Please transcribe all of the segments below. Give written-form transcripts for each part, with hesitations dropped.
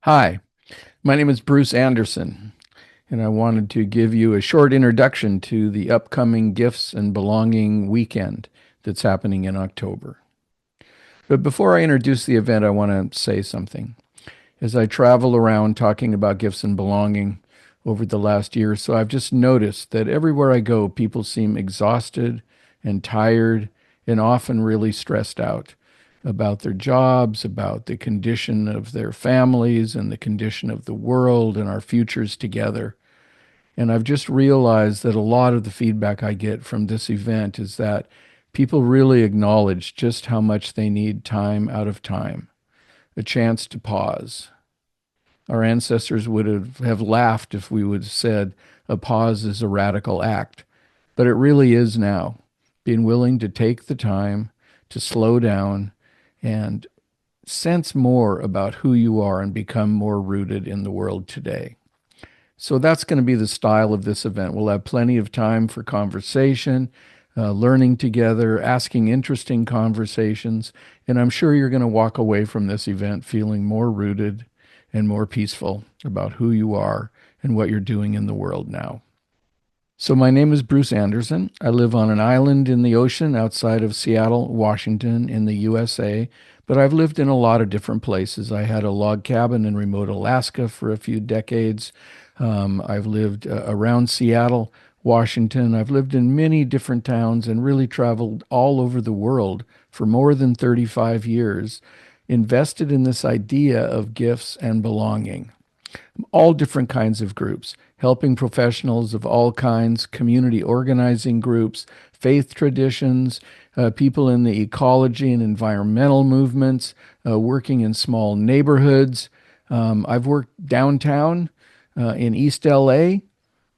Hi, my name is Bruce Anderson, and I wanted to give you a short introduction to the upcoming Gifts and Belonging weekend that's happening in October. But before I introduce the event, I want to say something. As I travel around talking about gifts and belonging over the last year or so, I've just noticed that everywhere I go, people seem exhausted and tired and often really stressed out about their jobs, about the condition of their families and the condition of the world and our futures together. And I've just realized that a lot of the feedback I get from this event is that people really acknowledge just how much they need time out of time, a chance to pause. Our ancestors would have laughed if we would have said a pause is a radical act, but it really is now. Being willing to take the time to slow down and sense more about who you are and become more rooted in the world today. So that's going to be the style of this event. We'll have plenty of time for conversation, learning together, asking interesting conversations, and I'm sure you're going to walk away from this event feeling more rooted and more peaceful about who you are and what you're doing in the world now. So, my name is Bruce Anderson. I live on an island in the ocean outside of Seattle, Washington, in the USA, but I've lived in a lot of different places. I had a log cabin in remote Alaska for a few decades. I've lived around Seattle, Washington. I've lived in many different towns and really traveled all over the world for more than 35 years, invested in this idea of gifts and belonging, all different kinds of groups, helping professionals of all kinds, community organizing groups, faith traditions, people in the ecology and environmental movements, working in small neighborhoods. I've worked downtown in East LA,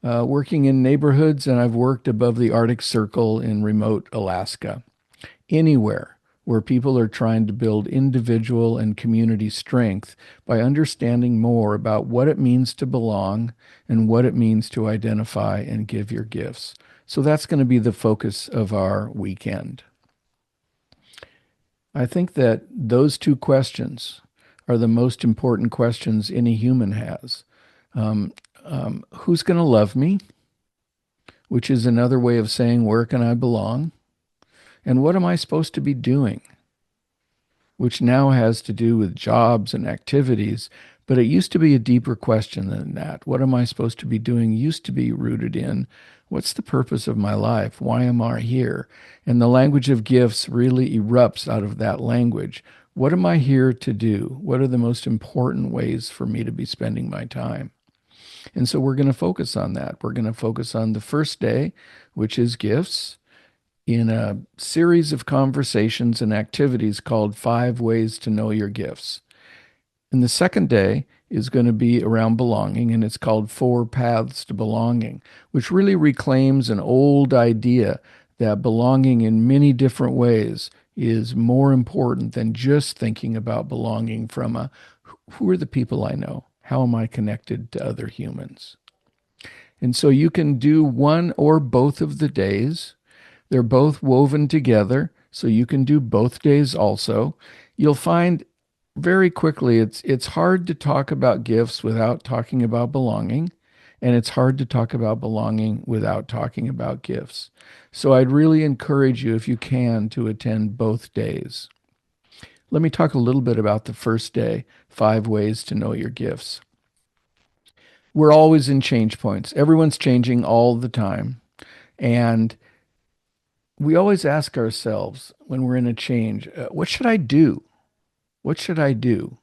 working in neighborhoods, and I've worked above the Arctic Circle in remote Alaska. Anywhere where people are trying to build individual and community strength by understanding more about what it means to belong and what it means to identify and give your gifts. So that's going to be the focus of our weekend. I think that those two questions are the most important questions any human has. Um, who's going to love me? Which is another way of saying, where can I belong? And what am I supposed to be doing? Which now has to do with jobs and activities, but it used to be a deeper question than that. What am I supposed to be doing used to be rooted in what's the purpose of my life? Why am I here? And the language of gifts really erupts out of that language. What am I here to do? What are the most important ways for me to be spending my time? And so we're going to focus on that. We're going to focus on the first day, which is gifts, in a series of conversations and activities called Five Ways to Know Your Gifts. And the second day is going to be around belonging, and it's called Four Paths to Belonging, which really reclaims an old idea that belonging in many different ways is more important than just thinking about belonging from a who are the people I know? How am I connected to other humans? And so you can do one or both of the days. They're both woven together, so you can do both days also. You'll find very quickly it's hard to talk about gifts without talking about belonging, and it's hard to talk about belonging without talking about gifts. So I'd really encourage you, if you can, to attend both days. Let me talk a little bit about the first day, Five Ways to Know Your Gifts. We're always in change points. Everyone's changing all the time. And we always ask ourselves when we're in a change, what should I do? What should I do?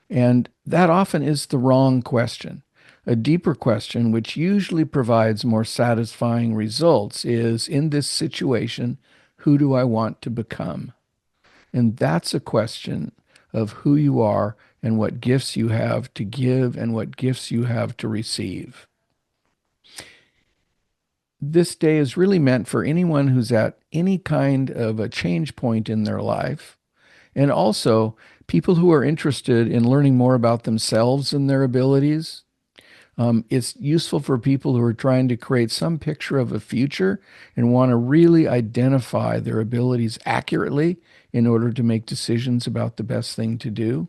And that often is the wrong question. A deeper question, which usually provides more satisfying results, is in this situation, who do I want to become? And that's a question of who you are and what gifts you have to give and what gifts you have to receive. This day is really meant for anyone who's at any kind of a change point in their life, and also people who are interested in learning more about themselves and their abilities. It's useful for people who are trying to create some picture of a future and want to really identify their abilities accurately in order to make decisions about the best thing to do.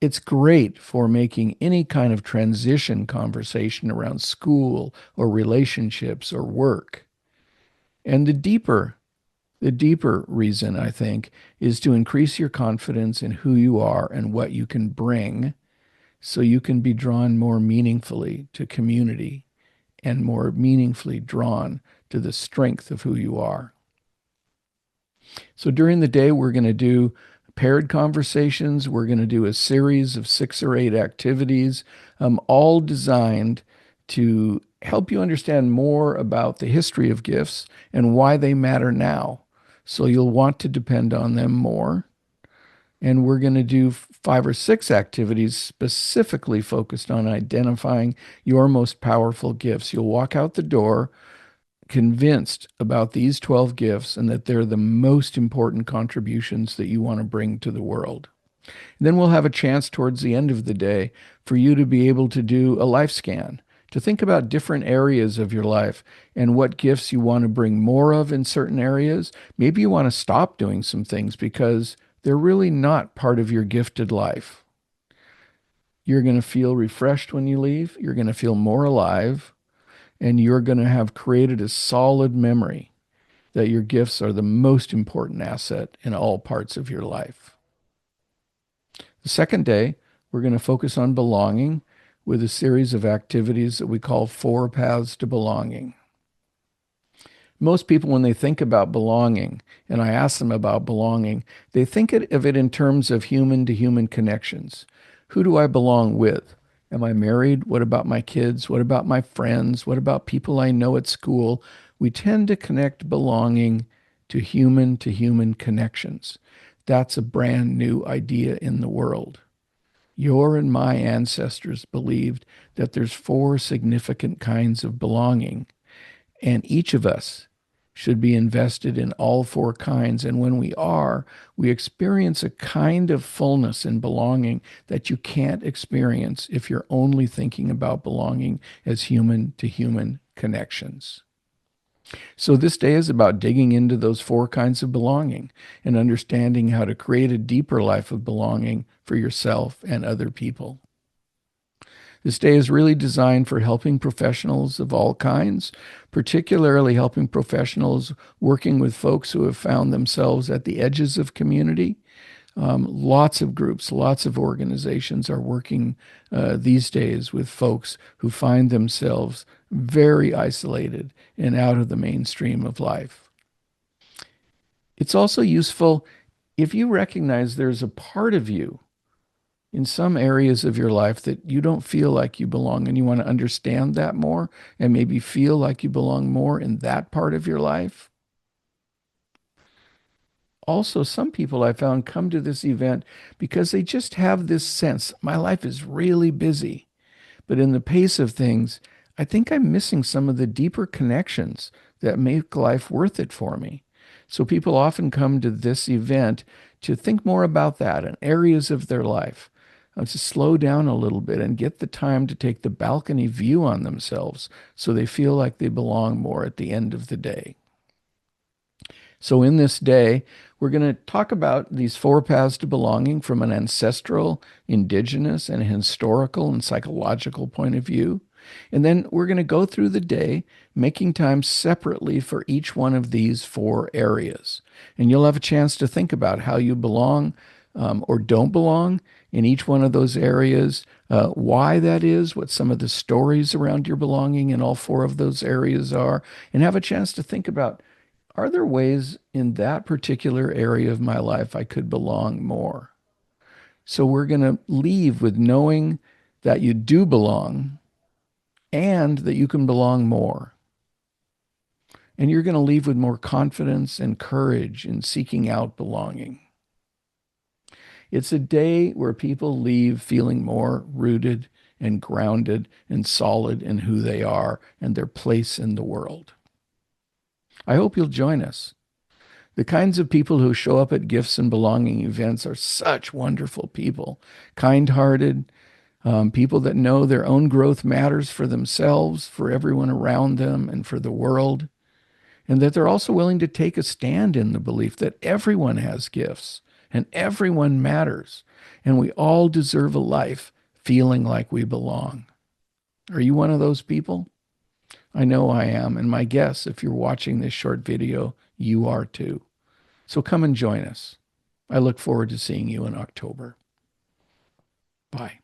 It's great for making any kind of transition conversation around school or relationships or work. And the deeper reason, I think, is to increase your confidence in who you are and what you can bring so you can be drawn more meaningfully to community and more meaningfully drawn to the strength of who you are. So during the day, we're going to do paired conversations. We're going to do a series of 6 or 8 activities, all designed to help you understand more about the history of gifts and why they matter now. So you'll want to depend on them more. And we're going to do 5 or 6 activities specifically focused on identifying your most powerful gifts. You'll walk out the door convinced about these 12 gifts and that they're the most important contributions that you want to bring to the world. And then we'll have a chance towards the end of the day for you to be able to do a life scan, to think about different areas of your life and what gifts you want to bring more of in certain areas. Maybe you want to stop doing some things because they're really not part of your gifted life. You're going to feel refreshed when you leave. You're going to feel more alive, and you're going to have created a solid memory that your gifts are the most important asset in all parts of your life. The second day, we're going to focus on belonging with a series of activities that we call 4 paths to belonging. Most people, when they think about belonging, and I ask them about belonging, they think of it in terms of human to human connections. Who do I belong with? Am I married? What about my kids? What about my friends? What about people I know at school? We tend to connect belonging to human connections. That's a brand new idea in the world. Your and my ancestors believed that there's 4 significant kinds of belonging, and each of us should be invested in all 4 kinds. And when we are, we experience a kind of fullness and belonging that you can't experience if you're only thinking about belonging as human to human connections. So this day is about digging into those 4 kinds of belonging and understanding how to create a deeper life of belonging for yourself and other people. This day is really designed for helping professionals of all kinds, particularly helping professionals working with folks who have found themselves at the edges of community. Lots of groups, lots of organizations are working these days with folks who find themselves very isolated and out of the mainstream of life. It's also useful if you recognize there's a part of you in some areas of your life that you don't feel like you belong, and you want to understand that more and maybe feel like you belong more in that part of your life. Also, some people I found come to this event because they just have this sense, my life is really busy, but in the pace of things, I think I'm missing some of the deeper connections that make life worth it for me. So people often come to this event to think more about that in areas of their life, to slow down a little bit and get the time to take the balcony view on themselves so they feel like they belong more at the end of the day. So in this day, we're going to talk about these 4 paths to belonging from an ancestral, indigenous, and historical and psychological point of view. And then we're going to go through the day making time separately for each one of these 4 areas. And you'll have a chance to think about how you belong or don't belong in each one of those areas, why that is, what some of the stories around your belonging in all 4 of those areas are, and have a chance to think about, are there ways in that particular area of my life I could belong more? So we're going to leave with knowing that you do belong and that you can belong more. And you're going to leave with more confidence and courage in seeking out belonging. It's a day where people leave feeling more rooted and grounded and solid in who they are and their place in the world. I hope you'll join us. The kinds of people who show up at gifts and belonging events are such wonderful people, kind-hearted, people that know their own growth matters for themselves, for everyone around them, and for the world, and that they're also willing to take a stand in the belief that everyone has gifts and everyone matters, and we all deserve a life feeling like we belong. Are you one of those people? I know I am, and my guess, if you're watching this short video, you are too. So come and join us. I look forward to seeing you in October. Bye.